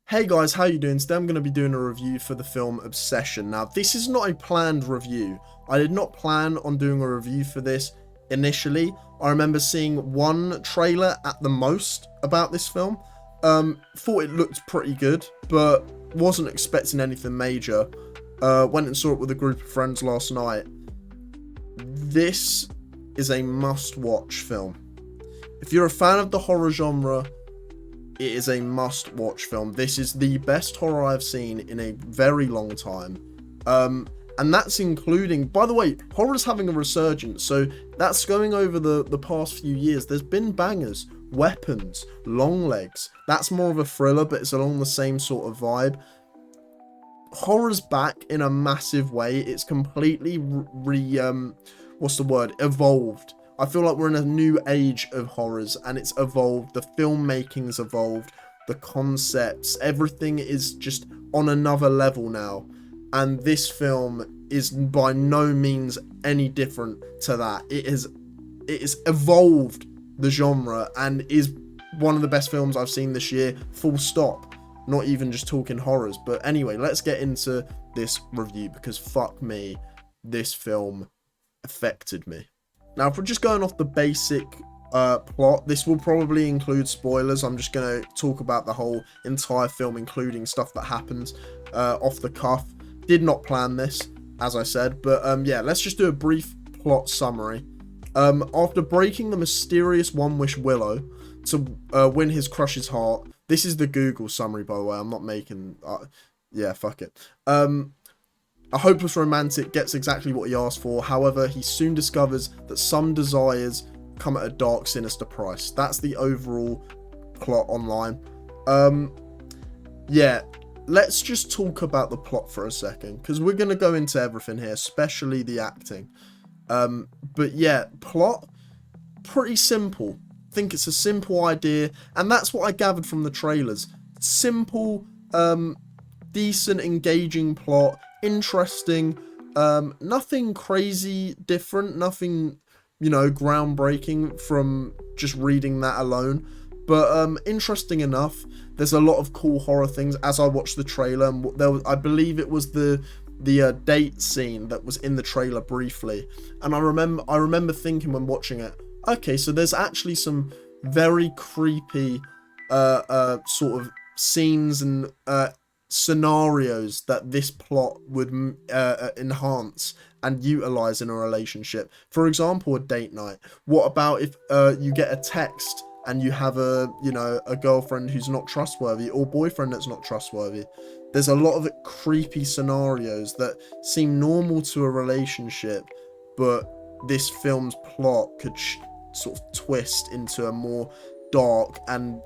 Hey guys, how you doing? Today I'm going to be doing a review for the film Obsession. Now, this is not a planned review. I did not plan on doing a review for this initially. I remember seeing one trailer at the most about this film. Thought it looked pretty good, but wasn't expecting anything major. Went and saw it with a group of friends last night. This is a must-watch film. If you're a fan of the horror genre, it is a must-watch film. This is the best horror I've seen in a very long time. And that's including, by the way, horror's having a resurgence, so that's going over the past few years. There's been bangers, Weapons, Longlegs. That's more of a thriller, but it's along the same sort of vibe. Horror's back in a massive way. It's completely evolved. I feel like we're in a new age of horrors, and it's evolved. The filmmaking's evolved, the concepts, everything is just on another level now. And this film is by no means any different to that. It is evolved the genre and is one of the best films I've seen this year, full stop. Not even just talking horrors. But anyway, let's get into this review, because fuck me, this film affected me. Now, if we're just going off the basic plot, this will probably include spoilers. I'm just going to talk about the whole entire film, including stuff that happens off the cuff. Did not plan this, as I said, but yeah, let's just do a brief plot summary. After breaking the mysterious One-Wish Willow to win his crush's heart, this is the Google summary, by the way. I'm not making... yeah, fuck it. A hopeless romantic gets exactly what he asked for. However, he soon discovers that some desires come at a dark, sinister price. That's the overall plot online. Yeah, let's just talk about the plot for a second, because we're going to go into everything here, especially the acting. But yeah, plot, pretty simple. I think it's a simple idea, and that's what I gathered from the trailers. Simple, decent, engaging plot. Interesting, nothing crazy different, nothing, you know, groundbreaking from just reading that alone, but interesting enough. There's a lot of cool horror things as I watched the trailer, and there was, I believe it was the date scene that was in the trailer briefly, and I remember thinking when watching it, okay, so there's actually some very creepy sort of scenes and scenarios that this plot would enhance and utilize in a relationship. For example, a date night. What about if you get a text and you have a girlfriend who's not trustworthy, or boyfriend that's not trustworthy? There's a lot of creepy scenarios that seem normal to a relationship, but this film's plot could sort of twist into a more dark and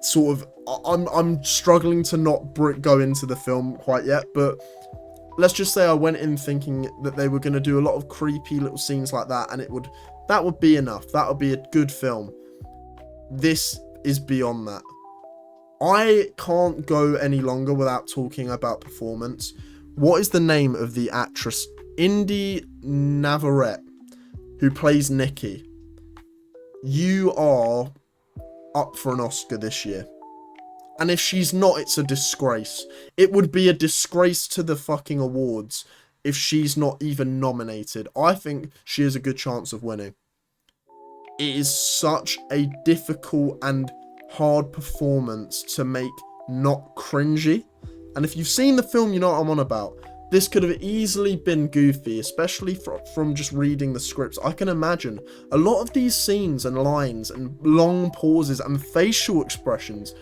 sort of, I'm struggling to not go into the film quite yet, but let's just say I went in thinking that they were going to do a lot of creepy little scenes like that, and that would be enough. That would be a good film. This is beyond that. I can't go any longer without talking about performance. What is the name of the actress? Indy Navarrete, who plays Nikki. You are up for an Oscar this year, and if she's not, it's a disgrace. It would be a disgrace to the fucking awards if she's not even nominated. I think she has a good chance of winning. It is such a difficult and hard performance to make not cringy, and if you've seen the film, you know what I'm on about. This could have easily been goofy, especially from just reading the scripts. I can imagine a lot of these scenes and lines and long pauses and facial expressions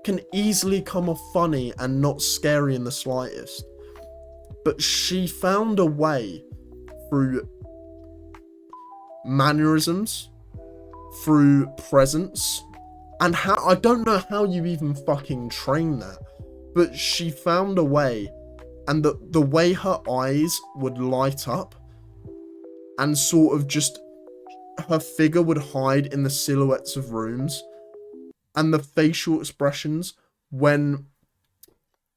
can easily come off funny and not scary in the slightest. But she found a way through mannerisms, through presence, and how, I don't know how you even fucking train that, but she found a way. And the way her eyes would light up and sort of just her figure would hide in the silhouettes of rooms, and the facial expressions when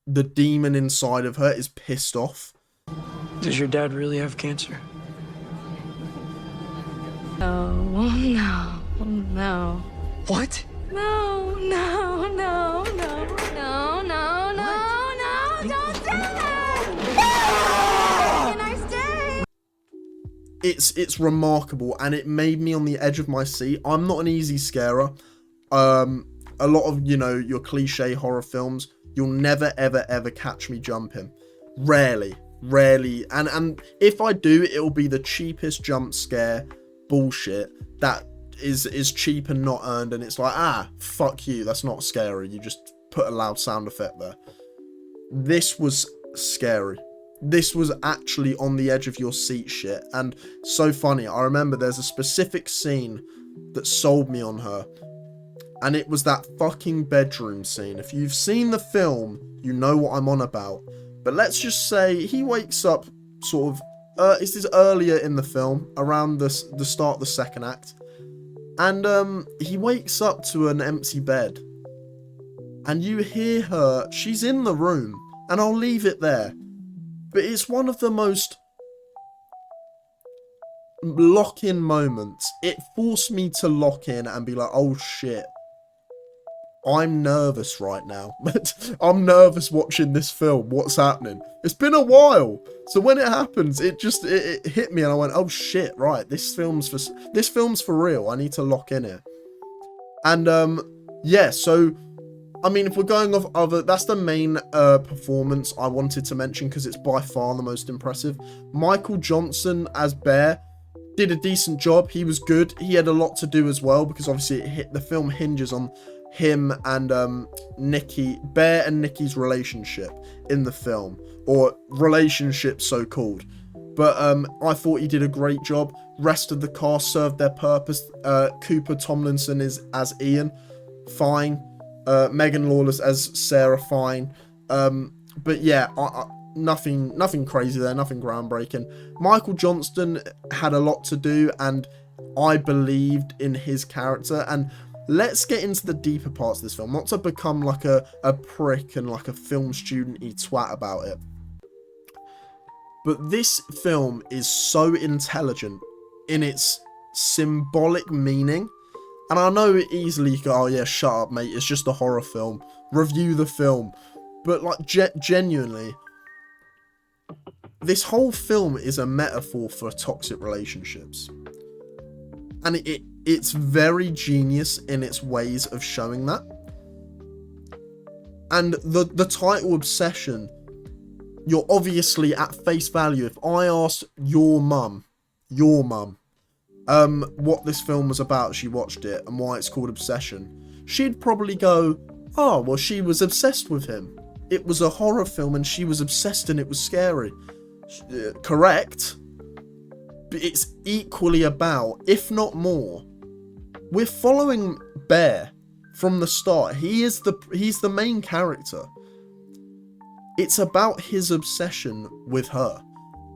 the demon inside of her is pissed off. Does your dad really have cancer? No, no, no. What? No, no, no, no, no. it's remarkable, and it made me on the edge of my seat. I'm not an easy scarer. A lot of, you know, your cliche horror films, you'll never ever ever catch me jumping. Rarely. And if I do, it'll be the cheapest jump scare bullshit that is cheap and not earned, and it's like, fuck you, that's not scary, you just put a loud sound effect there. This was scary. This was actually on the edge of your seat shit, and so funny. I remember there's a specific scene that sold me on her, and it was that fucking bedroom scene. If you've seen the film, you know what I'm on about. But let's just say he wakes up sort of, this is earlier in the film, around the start of the second act, and he wakes up to an empty bed, and you hear her, she's in the room, and I'll leave it there. But it's one of the most lock-in moments. It forced me to lock in and be like, oh shit, I'm nervous right now. I'm nervous watching this film. What's happening? It's been a while. So when it happens, it hit me, and I went, oh shit, right, this film's for real. I need to lock in here. And yeah, so I mean, if we're going off other, that's the main performance I wanted to mention, because it's by far the most impressive. Michael Johnson as Bear did a decent job. He was good. He had a lot to do as well, because obviously the film hinges on him and Nikki, Bear and Nikki's relationship in the film, or relationship so called. But I thought he did a great job. Rest of the cast served their purpose. Cooper Tomlinson is as Ian, fine. Megan Lawless as Sarah, fine. But yeah, nothing crazy there, nothing groundbreaking. Michael Johnston had a lot to do, and I believed in his character. And let's get into the deeper parts of this film, not to become like a prick and like a film student-y twat about it. But this film is so intelligent in its symbolic meaning. And I know easily you go, oh yeah, shut up mate, it's just a horror film, review the film. But like genuinely, this whole film is a metaphor for toxic relationships. And it's very genius in its ways of showing that. And the title Obsession, you're obviously at face value. If I asked your mum, what this film was about, she watched it, and why it's called Obsession, she'd probably go, oh, well, she was obsessed with him. It was a horror film and she was obsessed and it was scary. Correct. But it's equally about, if not more, we're following Bear from the start. He's the main character. It's about his obsession with her,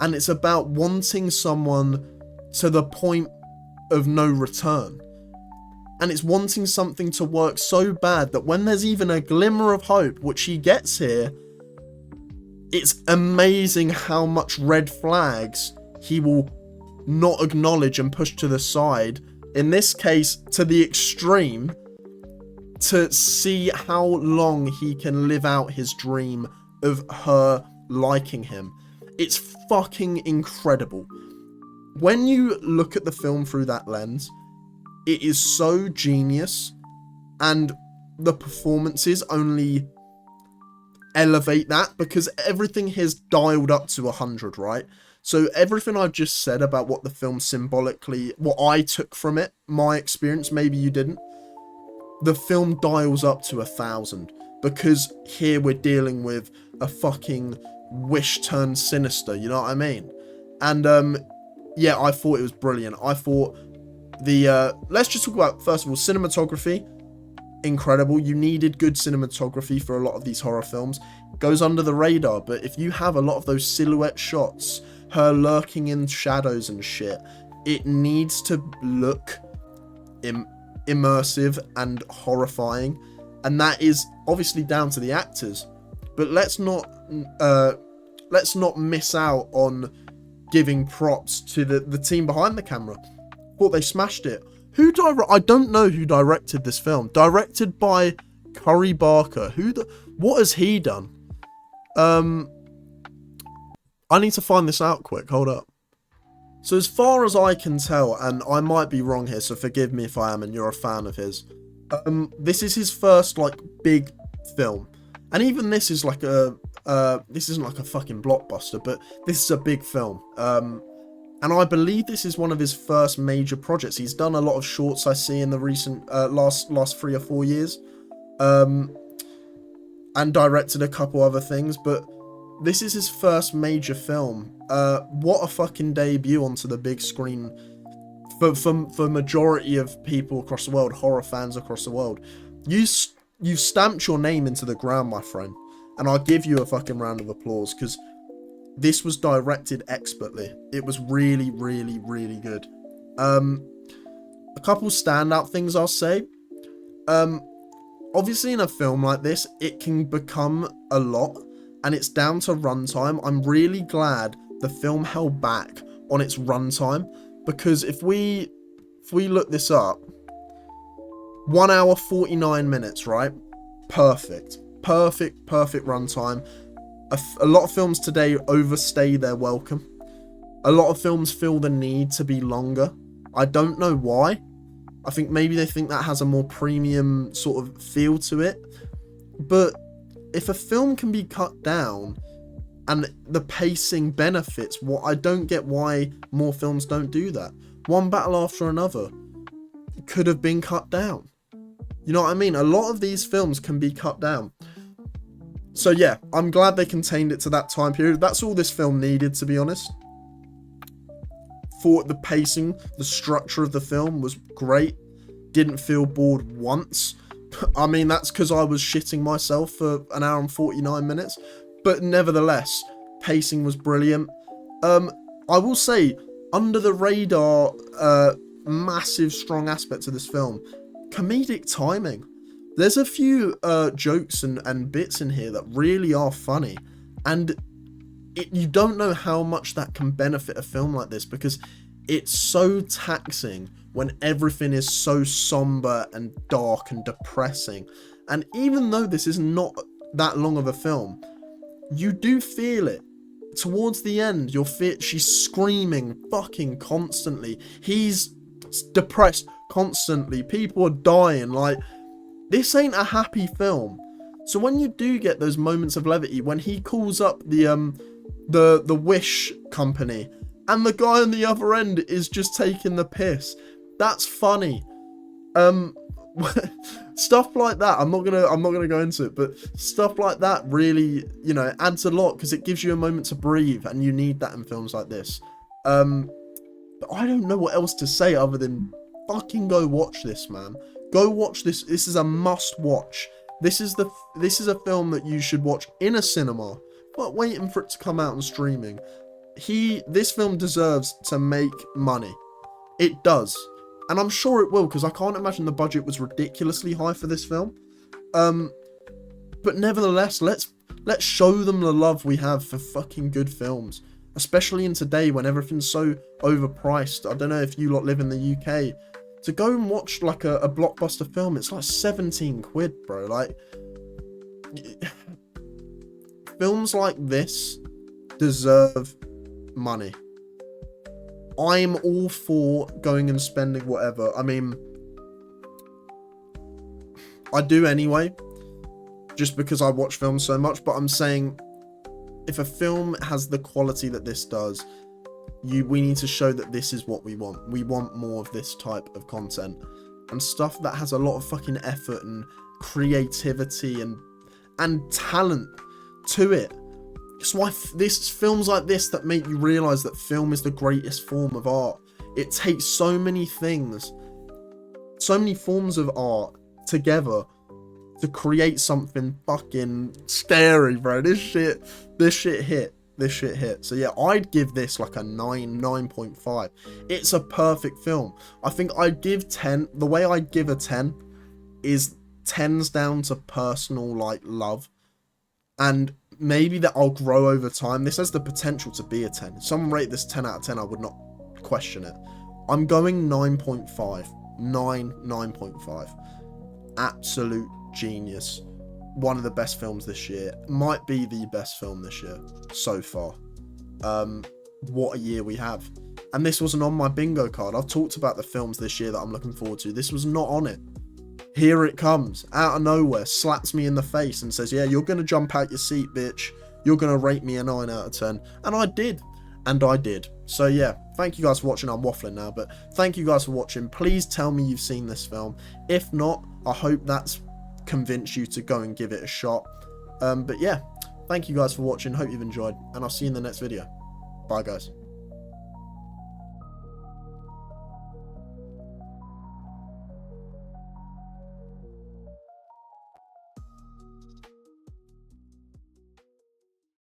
and it's about wanting someone to the point of no return. And it's wanting something to work so bad that when there's even a glimmer of hope, which he gets here, it's amazing how much red flags he will not acknowledge and push to the side, in this case to the extreme, to see how long he can live out his dream of her liking him. It's fucking incredible. When you look at the film through that lens, it is so genius, and the performances only elevate that, because everything is dialed up to 100, right? So everything I've just said about what the film symbolically, what I took from it, my experience, maybe you didn't, the film dials up to 1,000, because here we're dealing with a fucking wish turned sinister, you know what I mean? And yeah, I thought it was brilliant. I thought let's just talk about, first of all, cinematography. Incredible. You needed good cinematography for a lot of these horror films. It goes under the radar, but if you have a lot of those silhouette shots, her lurking in shadows and shit, it needs to look immersive and horrifying, and that is obviously down to the actors. But let's not miss out on giving props to the team behind the camera. Thought they smashed it. I don't know who directed this film. Directed by Curry Barker. What has he done? I need to find this out quick. Hold up. So as far as I can tell, and I might be wrong here, so forgive me if I am and you're a fan of his, this is his first, like, big film. And even this is like this isn't like a fucking blockbuster, but this is a big film. And I believe this is one of his first major projects. He's done a lot of shorts I see in the recent, last 3 or 4 years. And directed a couple other things, but this is his first major film. What a fucking debut onto the big screen for majority of people across the world, horror fans across the world. You've stamped your name into the ground, my friend, and I'll give you a fucking round of applause, because this was directed expertly. It was really, really, really good. A couple standout things I'll say. Obviously in a film like this, it can become a lot, and it's down to runtime. I'm really glad the film held back on its runtime, because if we look this up, 1 hour 49 minutes, right? Perfect runtime. A lot of films today overstay their welcome. A lot of films feel the need to be longer. I don't know why. I think maybe they think that has a more premium sort of feel to it. But if a film can be cut down and the pacing benefits, I don't get why more films don't do that. One battle after another could have been cut down. You know what I mean? A lot of these films can be cut down. So yeah, I'm glad they contained it to that time period. That's all this film needed, to be honest. For the pacing, the structure of the film was great. Didn't feel bored once. I mean, that's because I was shitting myself for 1 hour and 49 minutes. But nevertheless, pacing was brilliant. I will say, under the radar, massive strong aspects of this film. Comedic timing. There's a few jokes and bits in here that really are funny. And you don't know how much that can benefit a film like this, because it's so taxing when everything is so somber and dark and depressing. And even though this is not that long of a film, you do feel it. Towards the end, she's screaming fucking constantly. He's depressed constantly. People are dying. Like, this ain't a happy film. So when you do get those moments of levity, when he calls up the Wish company, and the guy on the other end is just taking the piss, that's funny. Stuff like that. I'm not gonna go into it, but stuff like that really, adds a lot, because it gives you a moment to breathe, and you need that in films like this. But I don't know what else to say other than fucking go watch this, man. Go watch this. This is a must watch. This is a film that you should watch in a cinema, but waiting for it to come out and streaming. This film deserves to make money. It does. And I'm sure it will, because I can't imagine the budget was ridiculously high for this film. But nevertheless, let's show them the love we have for fucking good films. Especially in today when everything's so overpriced. I don't know if you lot live in the UK. To go and watch like a blockbuster film, it's like 17 quid, bro. Like, films like this deserve money. I'm all for going and spending whatever. I mean, I do anyway, just because I watch films so much, but I'm saying, if a film has the quality that this does, we need to show that this is what we want. We want more of this type of content, and stuff that has a lot of fucking effort and creativity and talent to it. It's why this films like this that make you realise that film is the greatest form of art. It takes so many things, so many forms of art together to create something fucking scary, bro. This shit hit. So yeah, I'd give this like a 9.5. It's a perfect film. I think I'd give 10. The way I'd give a 10 is 10's down to personal, like, love. And maybe that I'll grow over time. This has the potential to be a 10. If someone rate this 10 out of 10, I would not question it. I'm going 9.5. 9.5. Absolute genius. One of the best films this year. Might be the best film this year so far. What a year we have. And this wasn't on my bingo card. I've talked about the films this year that I'm looking forward to. This was not on it. Here it comes, out of nowhere, slaps me in the face and says, yeah, you're going to jump out your seat, bitch. You're going to rate me a 9 out of 10. And I did. And I did. So yeah, thank you guys for watching. I'm waffling now, but thank you guys for watching. Please tell me you've seen this film. If not, I hope that's convinced you to go and give it a shot. But yeah, thank you guys for watching. Hope you've enjoyed, and I'll see you in the next video. Bye, guys.